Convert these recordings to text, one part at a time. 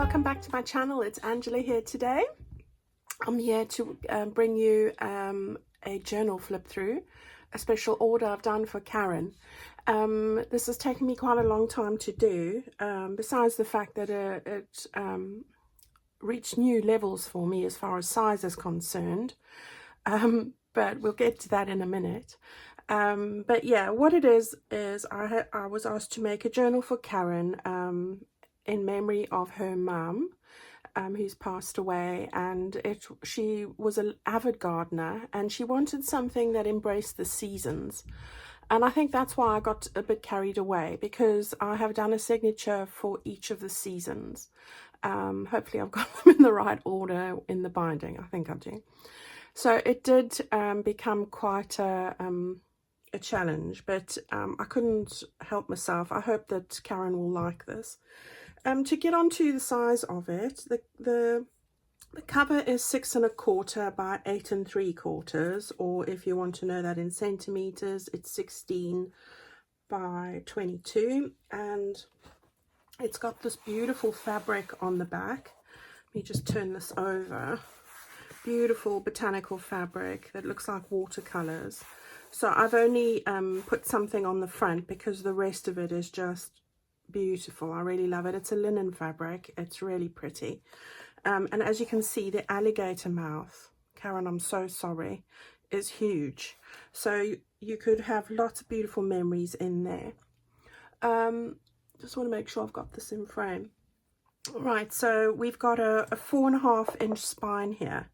welcome back to my channel. It's Angela here today. I'm here to bring you a journal flip through, a special order I've done for Karen. This has taken me quite a long time to do, besides the fact that it reached new levels for me as far as size is concerned, but we'll get to that in a minute. But yeah, what it is I was asked to make a journal for Karen in memory of her mum, who's passed away, and she was an avid gardener and she wanted something that embraced the seasons. And I think that's why I got a bit carried away, because I have done a signature for each of the seasons. Hopefully I've got them in the right order in the binding. I think I do. So it did become quite a challenge, but I couldn't help myself. I hope that Karen will like this. To get onto the size of it, the cover is 6 1/4 by 8 3/4, or if you want to know that in centimeters, it's 16 by 22, and it's got this beautiful fabric on the back. Let me just turn this over. Beautiful botanical fabric that looks like watercolors. So I've only put something on the front because the rest of it is just beautiful. I really love it. It's a linen fabric. It's really pretty. And as you can see, the alligator mouth, Karen, I'm so sorry, is huge. So you could have lots of beautiful memories in there. Just want to make sure I've got this in frame. Right, so we've got a 4 1/2 inch spine here.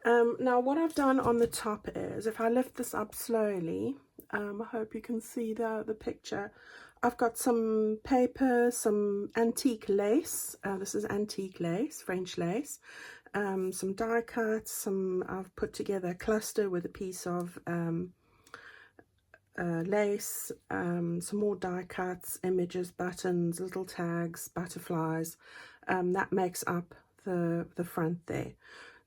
Now what I've done on the top is, if I lift this up slowly, I hope you can see the picture. I've got some paper, some antique lace. This is antique lace, French lace. Some die cuts. I've put together a cluster with a piece of lace. Some more die cuts, images, buttons, little tags, butterflies. That makes up the front there.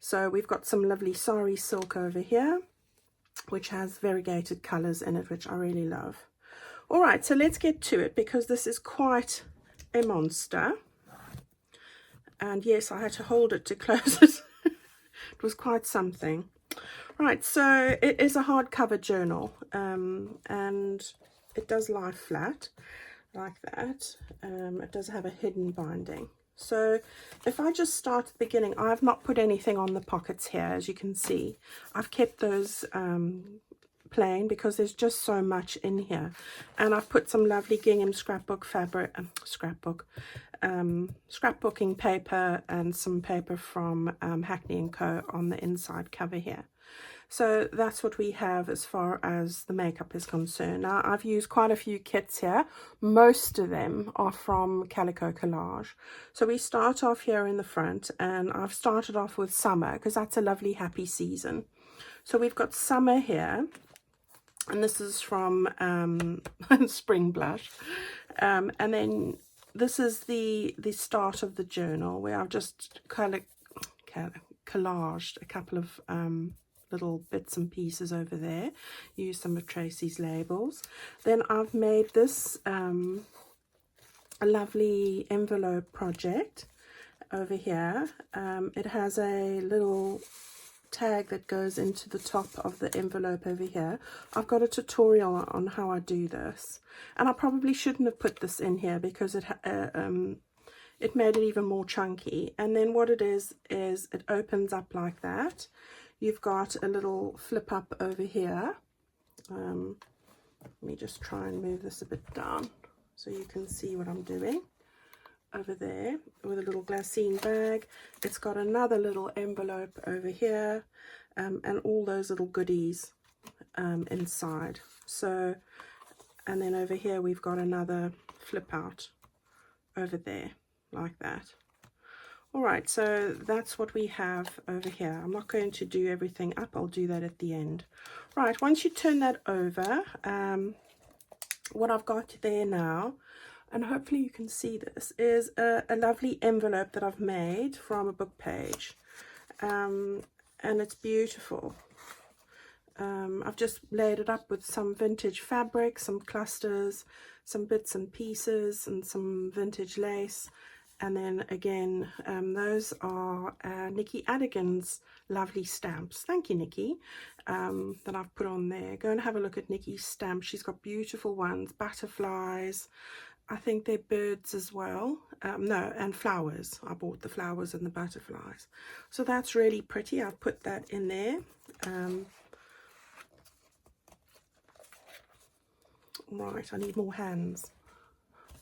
So we've got some lovely sari silk over here, which has variegated colors in it, which I really love. All right, so let's get to it, because this is quite a monster. And yes, I had to hold it to close it. It was quite something. Right, so it is a hardcover journal, and it does lie flat like that. It does have a hidden binding. So if I just start at the beginning, I've not put anything on the pockets here, as you can see. I've kept those plain because there's just so much in here, and I've put some lovely gingham scrapbook fabric, scrapbooking paper, and some paper from Hackney & Co. on the inside cover here. So that's what we have as far as the makeup is concerned. Now, I've used quite a few kits here. Most of them are from Calico Collage. So we start off here in the front, and I've started off with summer because that's a lovely happy season. So we've got summer here, and this is from Spring Blush. And then this is the start of the journal, where I've just collaged a couple of little bits and pieces over there. Use some of Tracy's labels. Then I've made this a lovely envelope project over here. It has a little tag that goes into the top of the envelope over here. I've got a tutorial on how I do this, and I probably shouldn't have put this in here because it made it even more chunky. And then what it is it opens up like that. You've got a little flip up over here. Let me just try and move this a bit down so you can see what I'm doing over there, with a little glassine bag. It's got another little envelope over here, and all those little goodies inside. So, and then over here we've got another flip out over there like that. All right, so that's what we have over here. I'm not going to do everything up. I'll do that at the end. Right, once you turn that over, what I've got there now, and hopefully you can see this, is a lovely envelope that I've made from a book page. And it's beautiful. I've just laid it up with some vintage fabric, some clusters, some bits and pieces, and some vintage lace. And then again, those are Nikki Adigan's lovely stamps. Thank you, Nikki, that I've put on there. Go and have a look at Nikki's stamps. She's got beautiful ones, butterflies. I think they're birds as well. No, and flowers. I bought the flowers and the butterflies. So that's really pretty. I've put that in there. Right, I need more hands.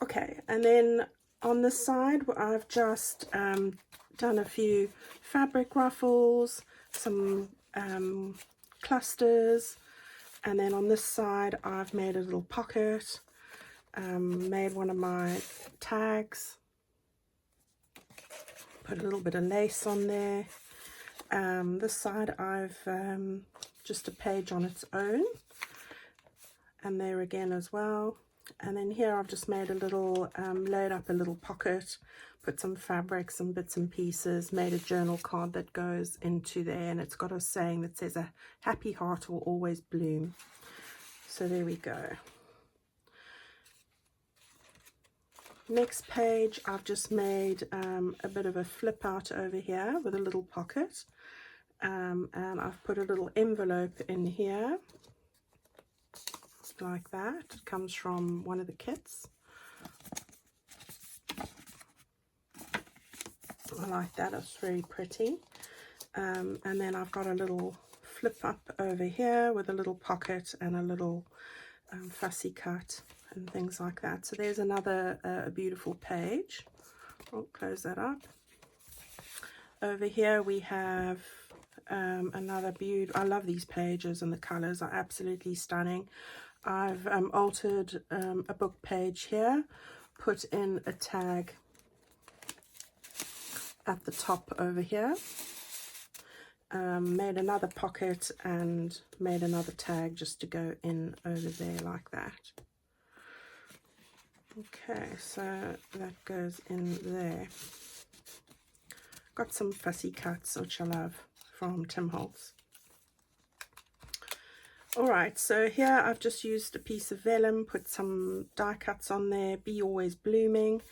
Okay, and then on the side, I've just done a few fabric ruffles, some clusters, and then on this side, I've made a little pocket, made one of my tags, put a little bit of lace on there. This side, I've just a page on its own, and there again as well. And then here I've just made a little, laid up a little pocket, put some fabric, some bits and pieces, made a journal card that goes into there, and it's got a saying that says, "A happy heart will always bloom." So there we go. Next page, I've just made a bit of a flip out over here with a little pocket, and I've put a little envelope in here. Like that. It comes from one of the kits. I like that, it's very pretty. And then I've got a little flip up over here with a little pocket and a little fussy cut and things like that. So there's another beautiful page. I'll close that up. Over here we have another beautiful, I love these pages, and the colors are absolutely stunning. I've altered a book page here, put in a tag at the top over here, made another pocket and made another tag just to go in over there like that. Okay, so that goes in there. Got some fussy cuts, which I love, from Tim Holtz. Alright, so here I've just used a piece of vellum, put some die cuts on there, "Be Always Blooming,"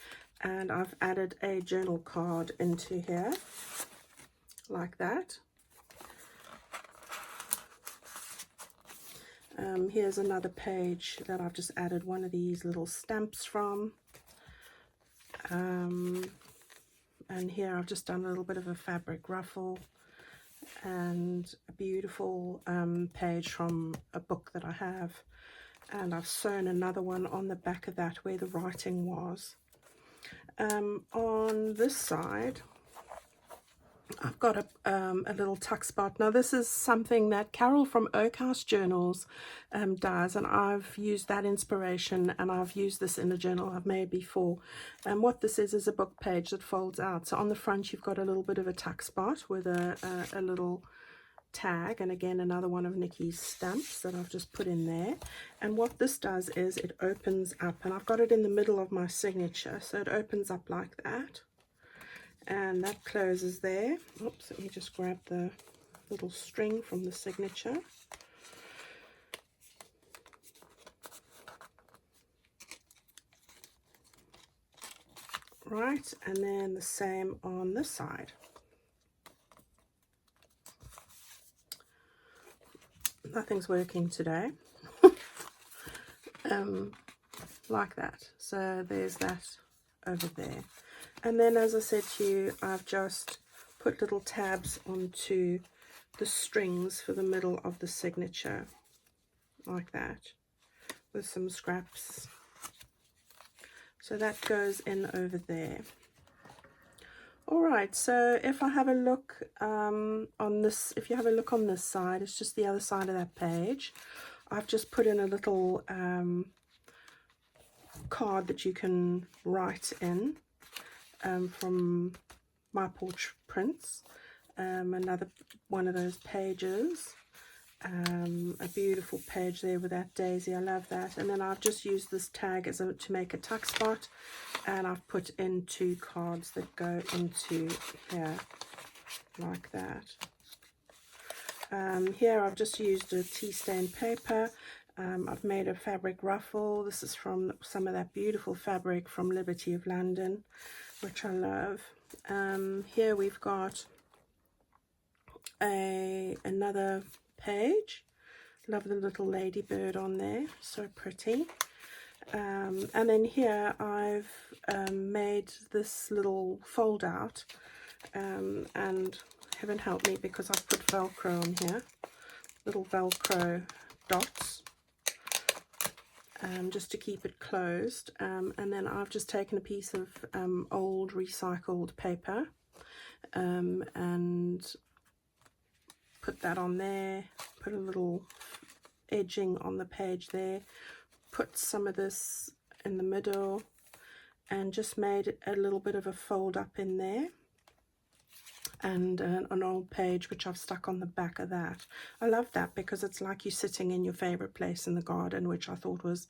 and I've added a journal card into here, like that. Here's another page that I've just added one of these little stamps from. And here I've just done a little bit of a fabric ruffle, and a beautiful page from a book that I have, and I've sewn another one on the back of that where the writing was. On this side I've got a little tuck spot. Now this is something that Carol from Oak House Journals does, and I've used that inspiration, and I've used this in a journal I've made before. And what this is a book page that folds out. So on the front you've got a little bit of a tuck spot with a little tag, and again another one of Nikki's stamps that I've just put in there. And what this does is it opens up, and I've got it in the middle of my signature, so it opens up like that. And that closes there. Oops, let me just grab the little string from the signature. Right, and then the same on this side. Nothing's working today. Like that. So there's that over there. And then, as I said to you, I've just put little tabs onto the strings for the middle of the signature, like that, with some scraps. So that goes in over there. Alright, so if I have a look on this, if you have a look on this side, it's just the other side of that page. I've just put in a little card that you can write in. From My Porch Prints, another one of those pages, a beautiful page there with that daisy. I love that. And then I've just used this tag as to make a tuck spot, and I've put in 2 cards that go into here like that. Here I've just used a tea stained paper, I've made a fabric ruffle. This is from some of that beautiful fabric from Liberty of London, which I love. Here we've got another page. Love the little ladybird on there, so pretty. And then here I've made this little fold out, and heaven help me because I've put Velcro on here, little Velcro dots, just to keep it closed. And then I've just taken a piece of old recycled paper and put that on there, put a little edging on the page there, put some of this in the middle, and just made a little bit of a fold up in there, and an old page which I've stuck on the back of that. I love that because it's like you're sitting in your favorite place in the garden, which I thought was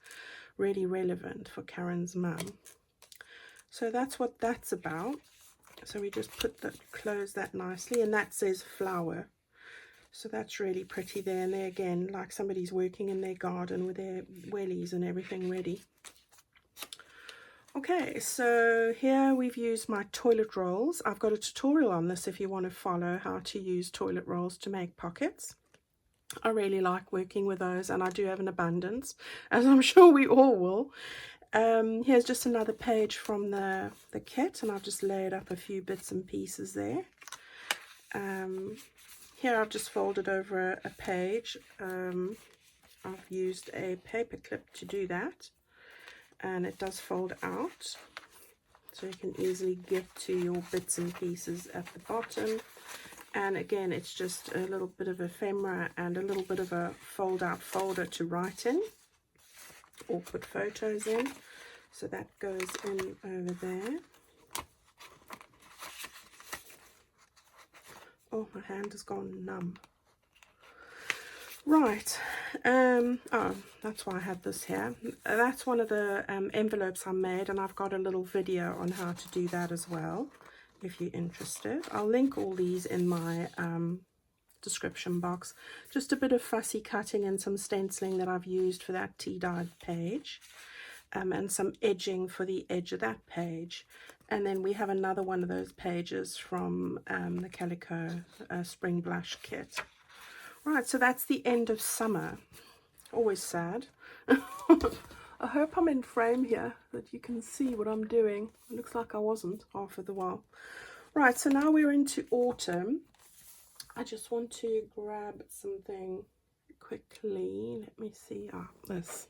really relevant for Karen's mum. So that's what that's about. So we just close that nicely, and that says flower. So that's really pretty there, and there again, like somebody's working in their garden with their wellies and everything ready. Okay, so here we've used my toilet rolls. I've got a tutorial on this if you want to follow how to use toilet rolls to make pockets. I really like working with those, and I do have an abundance, as I'm sure we all will. Here's just another page from the kit, and I've just laid up a few bits and pieces there. Here I've just folded over a page. I've used a paper clip to do that, and it does fold out, so you can easily get to your bits and pieces at the bottom. And again, it's just a little bit of ephemera and a little bit of a fold out folder to write in or put photos in. So that goes in over there. Oh, my hand has gone numb. Right. Oh, that's why I had this here. That's one of the envelopes I made, and I've got a little video on how to do that as well, if you're interested. I'll link all these in my description box. Just a bit of fussy cutting and some stenciling that I've used for that tea-dyed page, and some edging for the edge of that page. And then we have another one of those pages from the Calico Spring Blush kit. Right, so that's the end of summer. Always sad. I hope I'm in frame here, that you can see what I'm doing. It looks like I wasn't half of the while. Right, so now we're into autumn. I just want to grab something quickly. Let me see. This.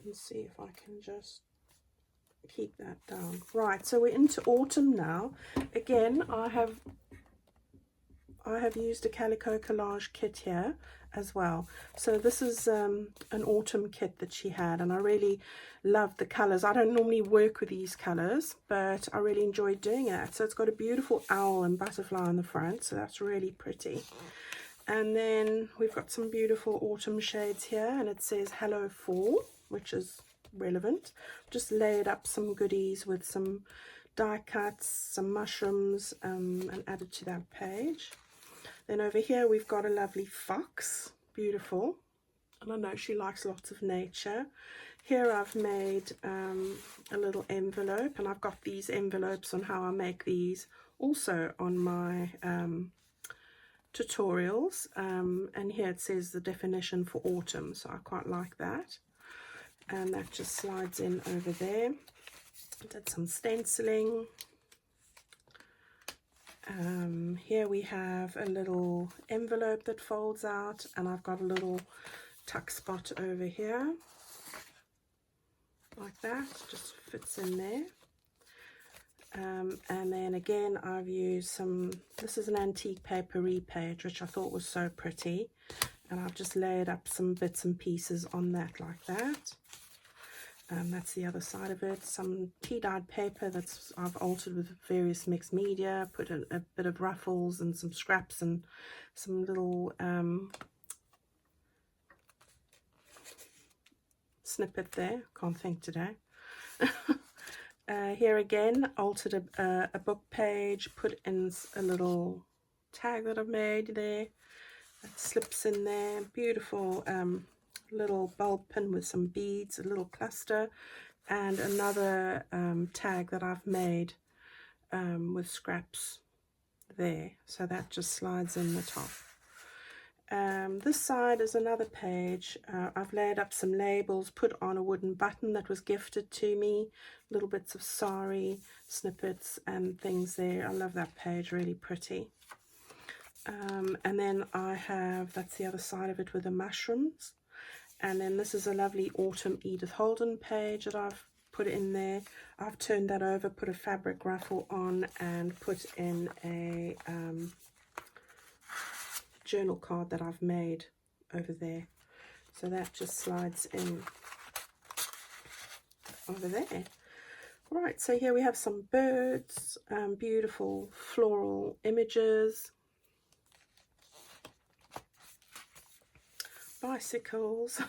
Let's see if I can just keep that down. Right, so we're into autumn now. Again, I have used a Calico Collage kit here as well. So this is an autumn kit that she had, and I really love the colors. I don't normally work with these colors, but I really enjoyed doing that. So it's got a beautiful owl and butterfly on the front, so that's really pretty. And then we've got some beautiful autumn shades here, and it says Hello Fall, which is relevant. Just laid up some goodies with some die cuts, some mushrooms, and added to that page. Then over here we've got a lovely fox, beautiful, and I know she likes lots of nature. Here I've made a little envelope, and I've got these envelopes on how I make these also on my tutorials, and here it says the definition for autumn, so I quite like that. And that just slides in over there. Did some stenciling. Here we have a little envelope that folds out, and I've got a little tuck spot over here, like that, just fits in there. And then again, I've used some, this is an antique papery page, which I thought was so pretty, and I've just laid up some bits and pieces on that like that. That's the other side of it. Some tea-dyed paper that's I've altered with various mixed media, put a bit of ruffles and some scraps and some little snippet there. Can't think today. Here again, altered a book page, put in a little tag that I've made there. That slips in there. Beautiful little bulb pin with some beads, a little cluster, and another tag that I've made with scraps there, so that just slides in the top. This side is another page. I've laid up some labels, put on a wooden button that was gifted to me, little bits of sari, snippets and things there. I love that page, really pretty. And then I have, that's the other side of it with the mushrooms. And then this is a lovely Autumn Edith Holden page that I've put in there. I've turned that over, put a fabric ruffle on, and put in a journal card that I've made over there. So that just slides in over there. Right, so here we have some birds, beautiful floral images, bicycles,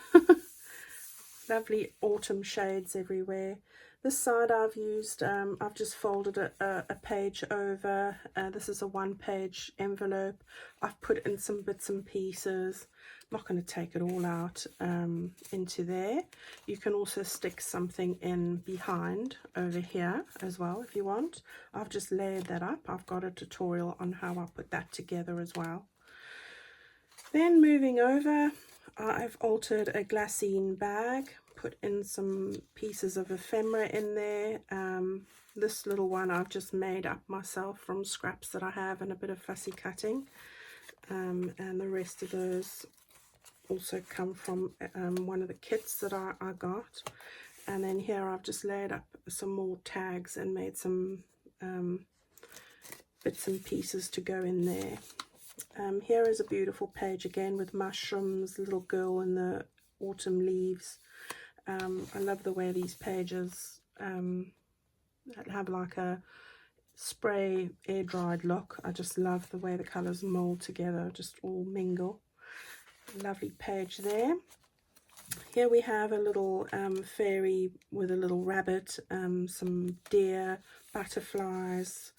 lovely autumn shades everywhere. This side I've used, I've just folded a page over. This is a one-page envelope. I've put in some bits and pieces. I'm not going to take it all out into there. You can also stick something in behind over here as well if you want. I've just layered that up. I've got a tutorial on how I put that together as well. Then moving over, I've altered a glassine bag, put in some pieces of ephemera in there. This little one I've just made up myself from scraps that I have and a bit of fussy cutting. And the rest of those also come from one of the kits that I got. And then here I've just laid up some more tags and made some bits and pieces to go in there. Here is a beautiful page again with mushrooms, little girl in the autumn leaves. I love the way these pages have like a spray air dried look. I just love the way the colours mold together, just all mingle. Lovely page there. Here we have a little fairy with a little rabbit, some deer, butterflies,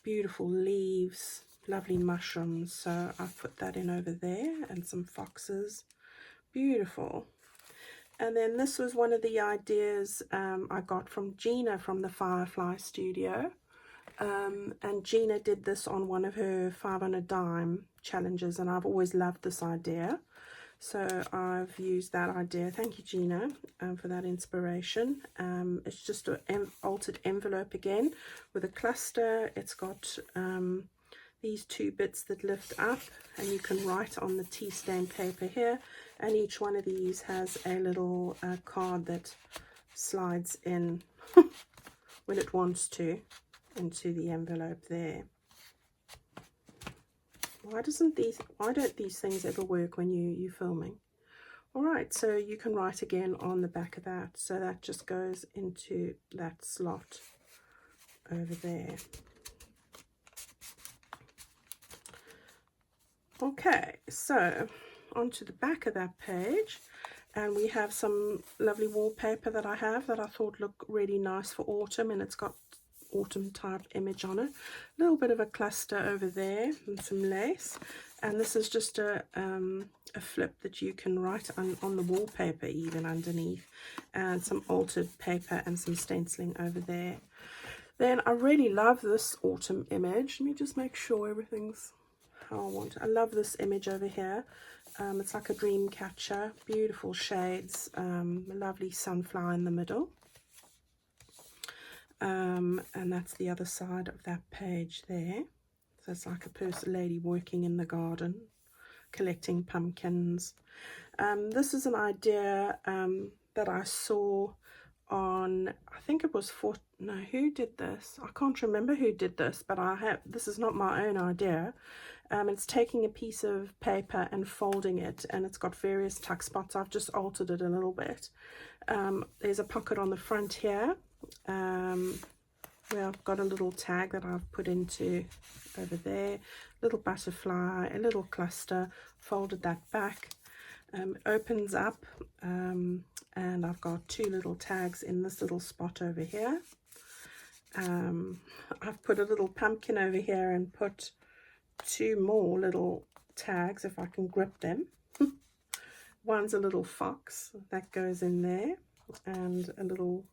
beautiful leaves, lovely mushrooms. So I've put that in over there, and some foxes. Beautiful. And then this was one of the ideas I got from Gina from the Firefly Studio. And Gina did this on one of her 5 on a dime challenges, and I've always loved this idea. So I've used that idea. Thank you, Gina, for that inspiration. It's just an altered envelope again with a cluster. It's got these 2 bits that lift up, and you can write on the tea stain paper here, and each one of these has a little card that slides in when it wants to into the envelope there. Why don't these things ever work when you're filming? All right, so you can write again on the back of that, so that just goes into that slot over there. Okay, so onto the back of that page, and we have some lovely wallpaper that I have that I thought looked really nice for autumn, and it's got autumn type image on it. A little bit of a cluster over there and some lace, and this is just a flip that you can write on the wallpaper even underneath, and some altered paper and some stenciling over there. Then I really love this autumn image. Let me just make sure everything's how I want it. I love this image over here. It's like a dream catcher, beautiful shades, a lovely sunflower in the middle. And that's the other side of that page there. So it's like a lady working in the garden, collecting pumpkins. This is an idea that I saw on, I think it was who did this? I can't remember who did this, but this is not my own idea. It's taking a piece of paper and folding it, and it's got various tuck spots. I've just altered it a little bit. There's a pocket on the front here, where I've got a little tag that I've put into over there, little butterfly, a little cluster, folded that back, opens up, and I've got 2 little tags in this little spot over here. I've put a little pumpkin over here and put 2 more little tags, if I can grip them. one's a little fox that goes in there, and a little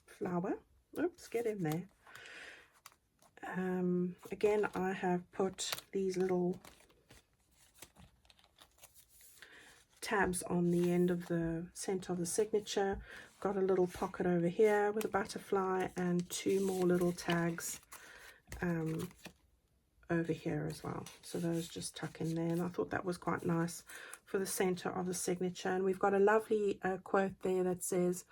flower. Oops, get in there. Again, I have put these little tabs on the end of the center of the signature. Got a little pocket over here with a butterfly, and 2 more little tags over here as well. So those just tuck in there, and I thought that was quite nice for the center of the signature. And we've got a lovely quote there that says,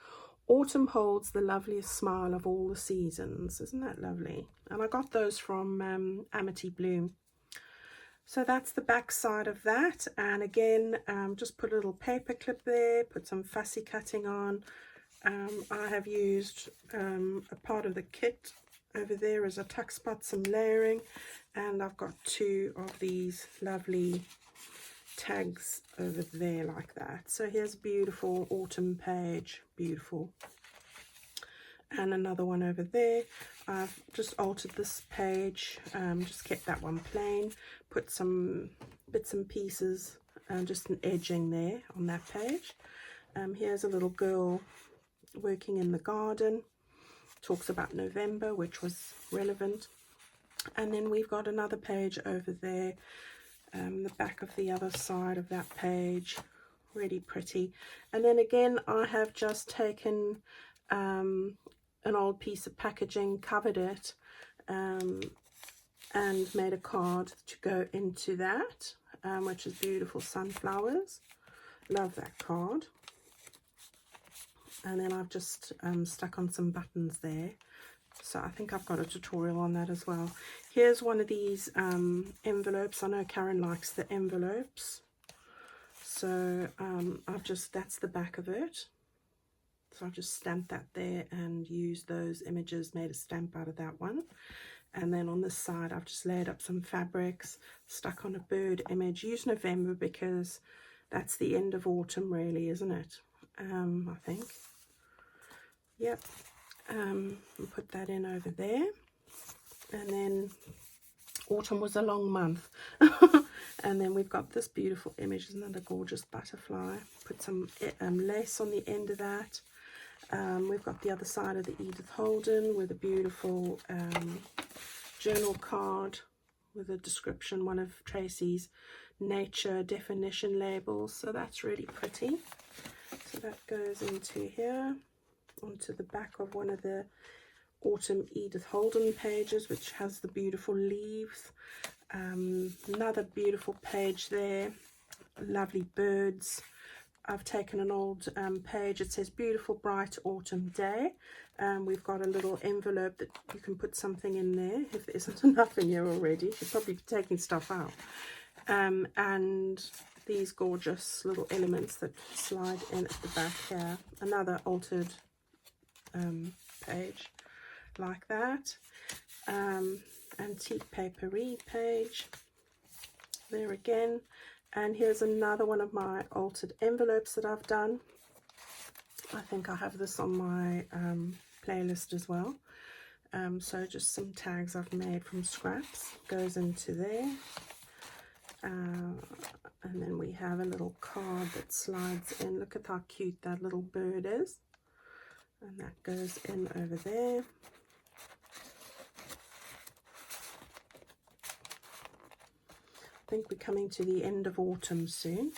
"Autumn holds the loveliest smile of all the seasons." Isn't that lovely? And I got those from Amity Bloom. So that's the back side of that. And again, just put a little paper clip there, put some fussy cutting on. I have used a part of the kit over there as a tuck spot, some layering, and I've got 2 of these lovely tags over there like that. So here's a beautiful autumn page, beautiful. And another one over there. I've just altered this page, just kept that one plain, put some bits and pieces, just an edging there on that page. Here's a little girl working in the garden, talks about November, which was relevant. And then we've got another page over there, the back of the other side of that page, really pretty. And then again, I have just taken an old piece of packaging, covered it, and made a card to go into that, which is beautiful sunflowers. Love that card. And then I've just stuck on some buttons there. So I think I've got a tutorial on that as well. Here's one of these envelopes. I know Karen likes the envelopes. So that's the back of it. So I've just stamped that there and used those images, made a stamp out of that one. And then on this side, I've just laid up some fabrics, stuck on a bird image. Use November because that's the end of autumn really, isn't it? I think. Yep. And put that in over there. And then autumn was a long month. And then we've got this beautiful image. Isn't that a gorgeous butterfly? Put some lace on the end of that. We've got the other side of the Edith Holden with a beautiful journal card with a description, one of Tracy's nature definition labels. So that's really pretty. So that goes into here, onto the back of one of the autumn Edith Holden pages, which has the beautiful leaves. Another beautiful page there, lovely birds. I've taken an old page. It says beautiful bright autumn day. We've got a little envelope that you can put something in there if there isn't enough in here already. You should probably be taking stuff out. And these gorgeous little elements that slide in at the back here. Another altered page like that. Antique papery page there again. And here's another one of my altered envelopes that I've done. I think I have this on my playlist as well. So just some tags I've made from scraps goes into there. And then we have a little card that slides in. Look at how cute that little bird is. And that goes in over there. I think we're coming to the end of autumn soon.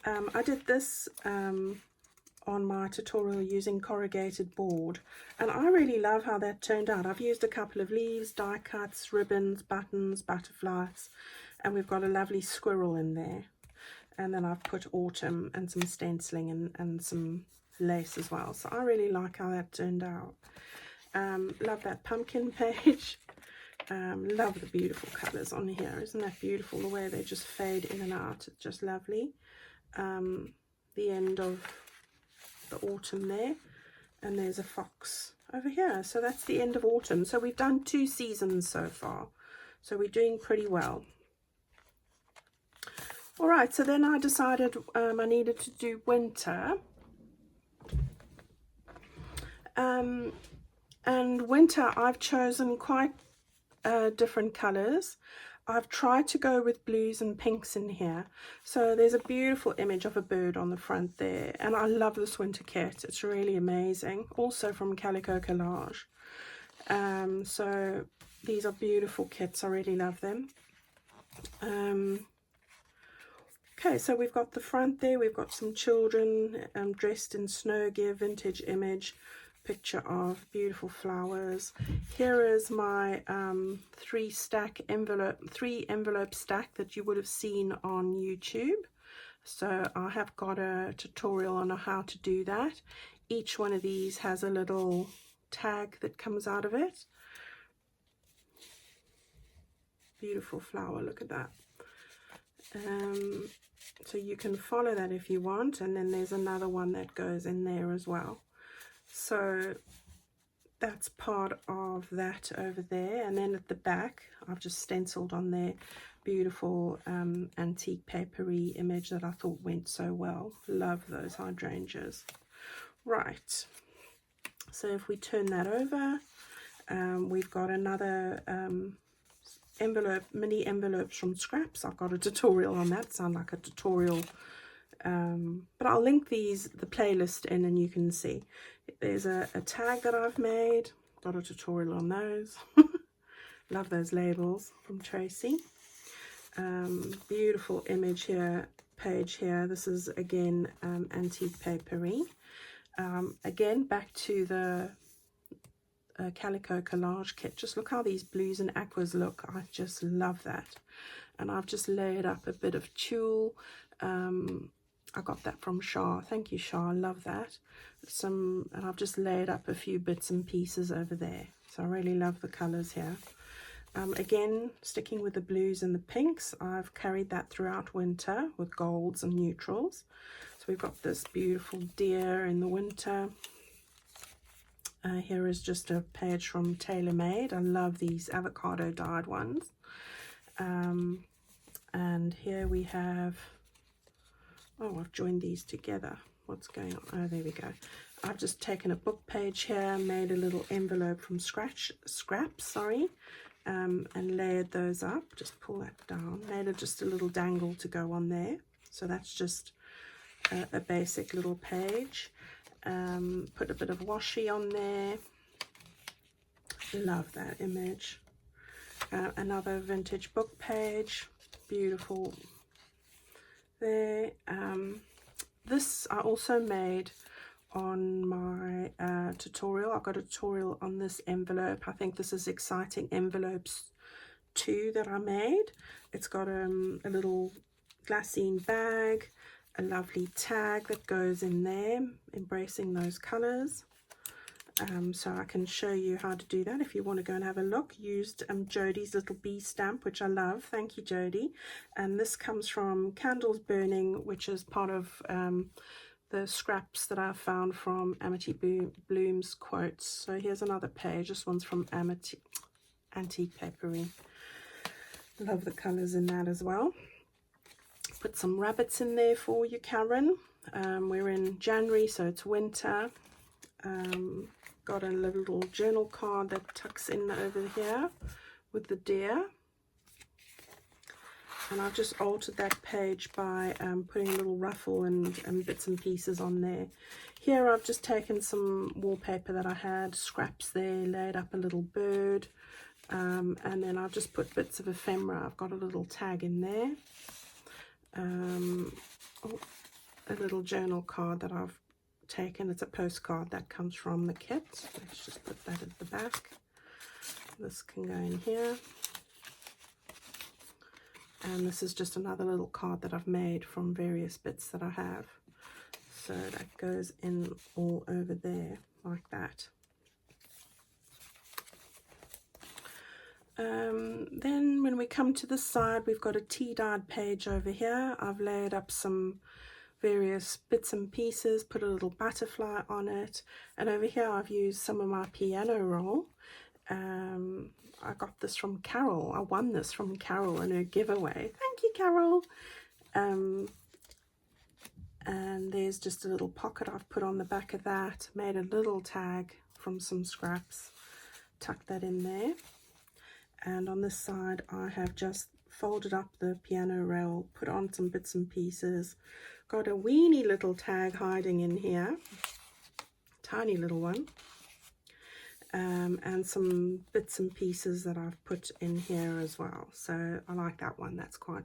I did this on my tutorial using corrugated board, and I really love how that turned out. I've used a couple of leaves, die cuts, ribbons, buttons, butterflies, and we've got a lovely squirrel in there. And then I've put autumn and some stenciling and some lace as well. So I really like how that turned out. Love that pumpkin page. Love the beautiful colours on here. Isn't that beautiful, the way they just fade in and out? It's just lovely. The end of the autumn there, and there's a fox over here. So that's the end of autumn. So we've done 2 seasons so far, so we're doing pretty well. All right, so then I decided I needed to do winter. And winter, I've chosen quite different colors. I've tried to go with blues and pinks in here. So there's a beautiful image of a bird on the front there. And I love this winter kit. It's really amazing. Also from Calico Collage. So these are beautiful kits. I really love them. Okay, so we've got the front there. We've got some children dressed in snow gear, vintage image. Picture of beautiful flowers. Here is my three envelope stack that you would have seen on YouTube. So I have got a tutorial on how to do that. Each one of these has a little tag that comes out of it. Beautiful flower, look at that. So you can follow that if you want, and then there's another one that goes in there as well. So that's part of that over there. And then at the back, I've just stenciled on there beautiful antique papery image that I thought went so well. Love those hydrangeas. Right, so if we turn that over, we've got another mini envelopes from scraps. I've got a tutorial on that. Sound like a tutorial, but I'll link the playlist in, and you can see. There's a tag that I've made. Got a tutorial on those. Love those labels from Tracy. Beautiful image here, page here. This is again antique papery. Again, back to the Calico Collage kit. Just look how these blues and aquas look. I just love that. And I've just layered up a bit of tulle. I got that from Shah. Thank you, Shah. I love that. And I've just layered up a few bits and pieces over there. So I really love the colors here. Again, sticking with the blues and the pinks, I've carried that throughout winter with golds and neutrals. So we've got this beautiful deer in the winter. Here is just a page from Tailor Made. I love these avocado dyed ones. And here we have, oh, I've joined these together. What's going on? Oh, there we go. I've just taken a book page here, made a little envelope from scraps, and layered those up. Just pull that down. Made just a little dangle to go on there. So that's just a basic little page. Put a bit of washi on there. Love that image. Another vintage book page. Beautiful there. This I also made on my tutorial. I've got a tutorial on this envelope. I think this is Exciting Envelopes 2 that I made. It's got a little glassine bag, a lovely tag that goes in there, embracing those colors. So I can show you how to do that if you want to go and have a look. Used Jodie's little bee stamp, which I love. Thank you, Jodie. And this comes from Candles Burning, which is part of the scraps that I found from Amity Bloom's quotes. So here's another page. This one's from Antique Papery. Love the colors in that as well. Put some rabbits in there for you, Karen. We're in January, so it's winter. Got a little journal card that tucks in over here with the deer. And I've just altered that page by putting a little ruffle and bits and pieces on there. Here I've just taken some wallpaper that I had, scraps there, laid up a little bird. And then I've just put bits of ephemera. I've got a little tag in there. A little journal card that I've taken. It's a postcard that comes from the kit. Let's just put that at the back. This can go in here. And this is just another little card that I've made from various bits that I have. So that goes in all over there like that. Then when we come to the side, we've got a tea-dyed page over here. I've layered up some various bits and pieces, put a little butterfly on it, and over here I've used some of my piano roll. I got this from Carol. I won this from Carol in her giveaway. Thank you, Carol. And there's just a little pocket I've put on the back of that, made a little tag from some scraps, tucked that in there. And on this side I have just folded up the piano rail, put on some bits and pieces. Got a weeny little tag hiding in here, tiny little one, and some bits and pieces that I've put in here as well. So I like that one. That's quite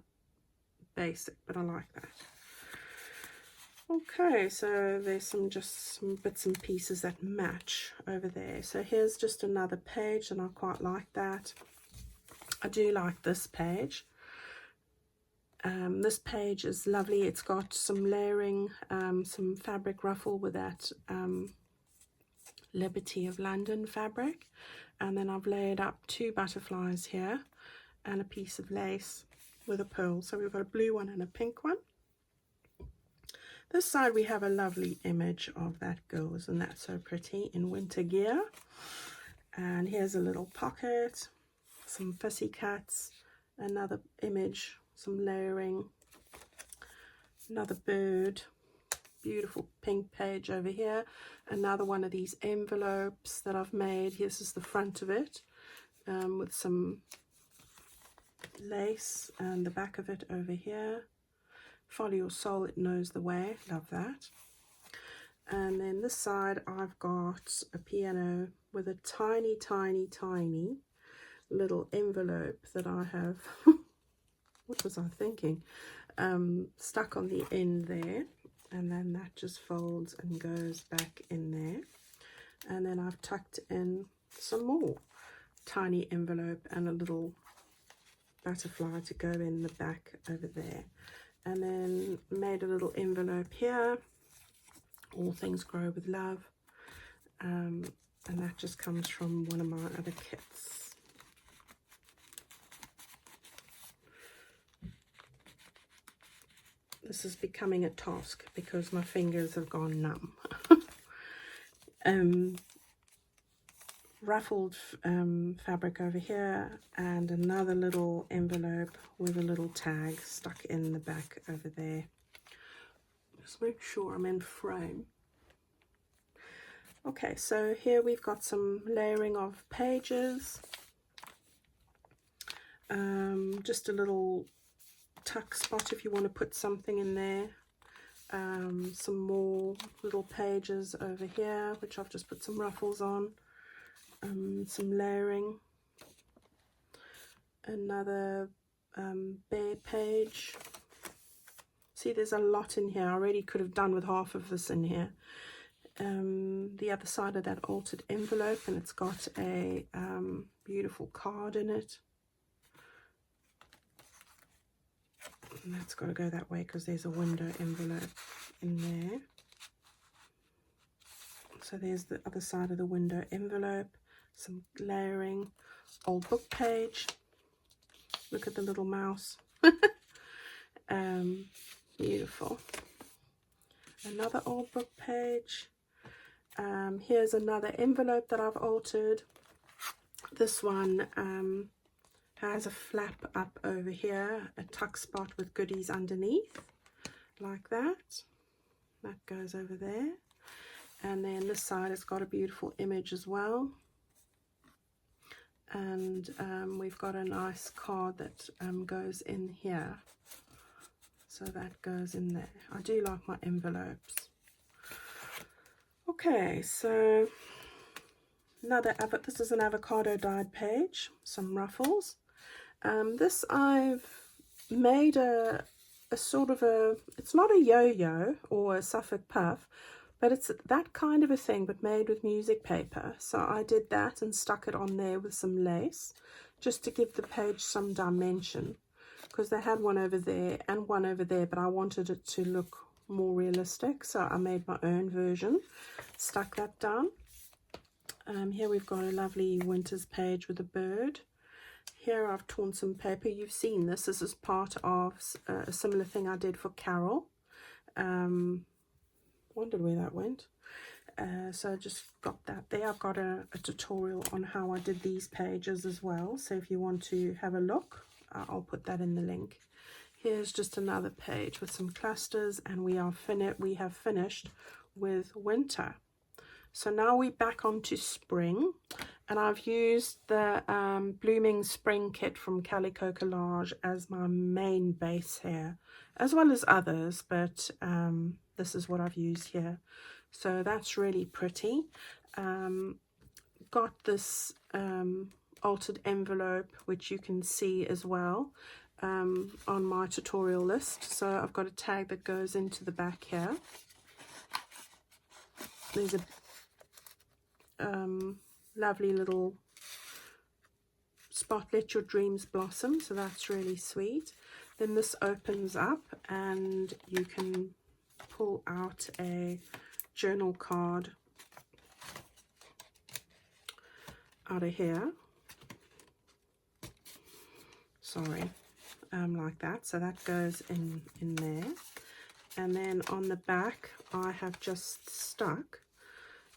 basic, but I like that. Okay, so there's just some bits and pieces that match over there. So here's just another page, and I quite like that. I do like this page. This page is lovely. It's got some layering, some fabric ruffle with that Liberty of London fabric, and then I've layered up 2 butterflies here and a piece of lace with a pearl. So we've got a blue one and a pink one. This side we have a lovely image of that girl. Isn't that so pretty, in winter gear? And here's a little pocket, some fussy cuts, another image, some layering, another bird, beautiful pink page over here, another one of these envelopes that I've made. This is the front of it, with some lace, and the back of it over here. Follow your soul, it knows the way. Love that. And then this side I've got a piano with a tiny little envelope that I have what was I thinking, stuck on the end there, and then that just folds and goes back in there. And then I've tucked in some more tiny envelope and a little butterfly to go in the back over there. And then made a little envelope here, all things grow with love, and that just comes from one of my other kits. This is becoming a task because my fingers have gone numb. Ruffled fabric over here, and another little envelope with a little tag stuck in the back over there. Just make sure I'm in frame. Okay, so here we've got some layering of pages, just a little tuck spot if you want to put something in there. Some more little pages over here which I've just put some ruffles on. Some layering, another bare page. See, there's a lot in here. I already could have done with half of this in here. The other side of that altered envelope, and it's got a beautiful card in it. And that's got to go that way because there's a window envelope in there. So there's the other side of the window envelope. Some layering, old book page. Look at the little mouse. Beautiful. Another old book page. Here's another envelope that I've altered. This one has a flap up over here, a tuck spot with goodies underneath, like that. That goes over there. And then this side has got a beautiful image as well. And we've got a nice card that goes in here, so that goes in there. I do like my envelopes. Okay, so this is an avocado dyed page, some ruffles. This I've made a sort of a, it's not a yo-yo or a Suffolk puff, but it's that kind of a thing, but made with music paper. So I did that and stuck it on there with some lace, just to give the page some dimension, because they had one over there and one over there, but I wanted it to look more realistic. So I made my own version, stuck that down. Here we've got a lovely winter's page with a bird. Here I've torn some paper. You've seen this. This is part of a similar thing I did for Carol. Wondered where that went. So I just got that there. I've got a tutorial on how I did these pages as well, so if you want to have a look, I'll put that in the link. Here's just another page with some clusters, and we have finished with winter. So now we're back onto spring, And I've used the Blooming Spring kit from Calico Collage as my main base here, as well as others, but this is what I've used here. So that's really pretty. Got this altered envelope, which you can see as well on my tutorial list. So I've got a tag that goes into the back here. There's a lovely little spot, let your dreams blossom, so that's really sweet. Then this opens up and you can pull out a journal card out of here, sorry, like that. So that goes in there, and then on the back I have just stuck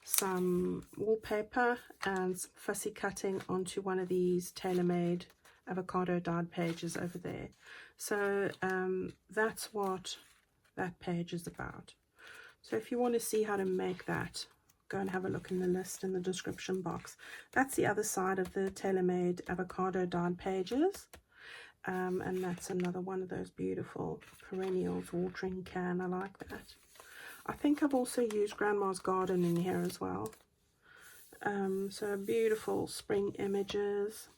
some wallpaper and some fussy cutting onto one of these tailor-made avocado dyed pages over there. So that's what that page is about. So if you want to see how to make that, go and have a look in the list in the description box. That's the other side of the tailor-made avocado dyed pages. And that's another one of those beautiful perennials watering can. I like that. I think I've also used Grandma's Garden in here as well. So beautiful spring images.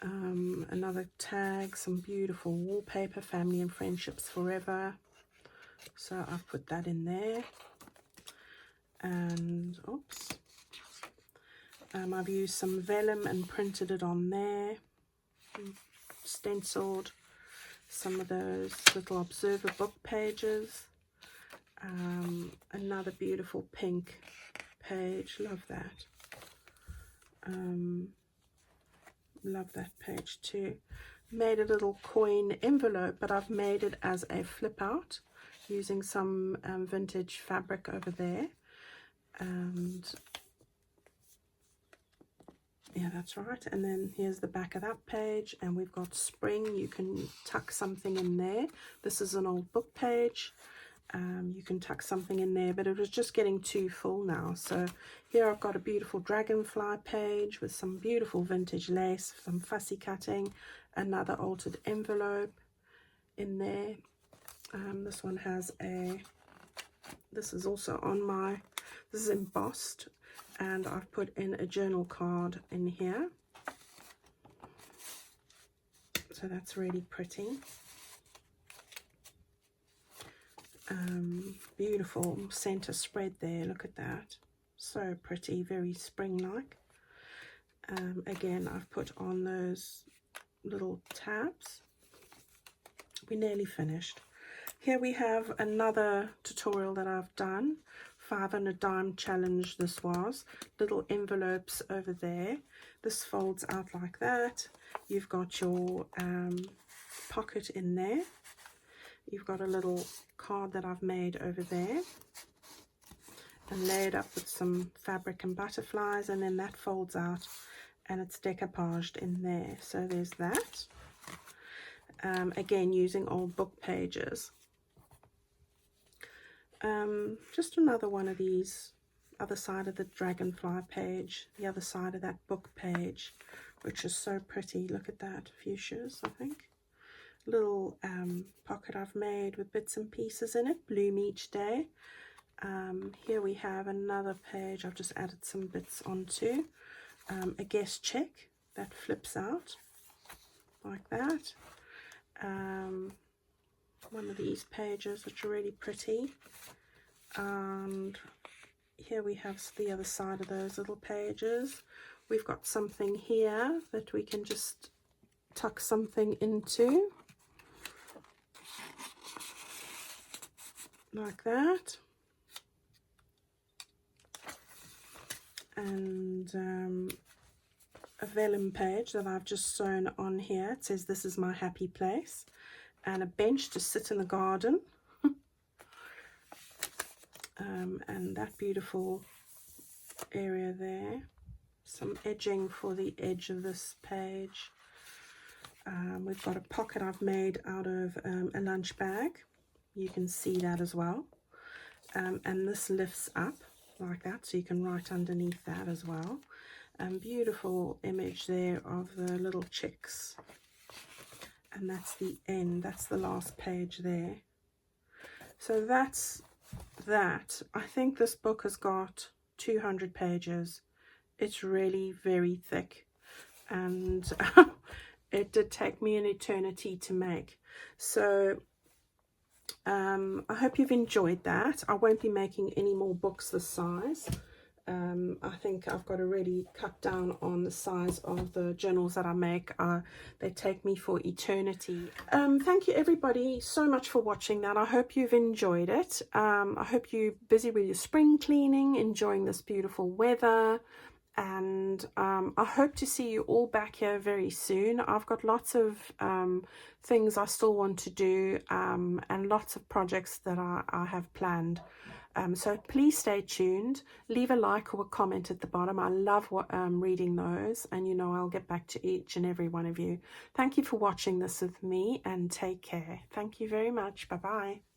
Another tag, some beautiful wallpaper, family and friendships forever. So I've put that in there. And oops, I've used some vellum and printed it on there, stenciled some of those little observer book pages. Another beautiful pink page, love that. Love that page too. Made a little coin envelope, but I've made it as a flip out using some vintage fabric over there. And yeah, that's right. And then here's the back of that page, and we've got spring. You can tuck something in there. This is an old book page. You can tuck something in there, but it was just getting too full now. So here I've got a beautiful dragonfly page with some beautiful vintage lace, some fussy cutting, another altered envelope in there. This one has this is also on my, this is embossed, and I've put in a journal card in here. So that's really pretty. Beautiful center spread there, look at that, so pretty, very spring-like. Again, I've put on those little tabs. We're nearly finished. Here we have another tutorial that I've done, 500 dime challenge. This was little envelopes over there. This folds out like that. You've got your pocket in there. You've got a little card that I've made over there and laid up with some fabric and butterflies, and then that folds out and it's decoupaged in there. So there's that. Again, using old book pages. Just another one of these, other side of the dragonfly page, the other side of that book page, which is so pretty. Look at that, fuchsias, I think. Little pocket I've made with bits and pieces in it, bloom each day. Here we have another page I've just added some bits onto, a guest check that flips out like that. One of these pages which are really pretty, and here we have the other side of those little pages. We've got something here that we can just tuck something into like that, and a vellum page that I've just sewn on here. It says, "This is my happy place," and a bench to sit in the garden. And that beautiful area there, some edging for the edge of this page. We've got a pocket I've made out of a lunch bag. You can see that as well. And this lifts up like that, so you can write underneath that as well. Beautiful image there of the little chicks. And that's the end, that's the last page there. So that's that. I think this book has got 200 pages. It's really very thick, and it did take me an eternity to make. So I hope you've enjoyed that. I won't be making any more books this size. I think I've got to really cut down on the size of the journals that I make. They take me for eternity. Thank you everybody so much for watching that. I hope you've enjoyed it. I hope you're busy with your spring cleaning, enjoying this beautiful weather, and I hope to see you all back here very soon. I've got lots of things I still want to do, and lots of projects that I have planned. So please stay tuned. Leave a like or a comment at the bottom. I love reading those, and you know I'll get back to each and every one of you. Thank you for watching this with me, and take care. Thank you very much. Bye bye.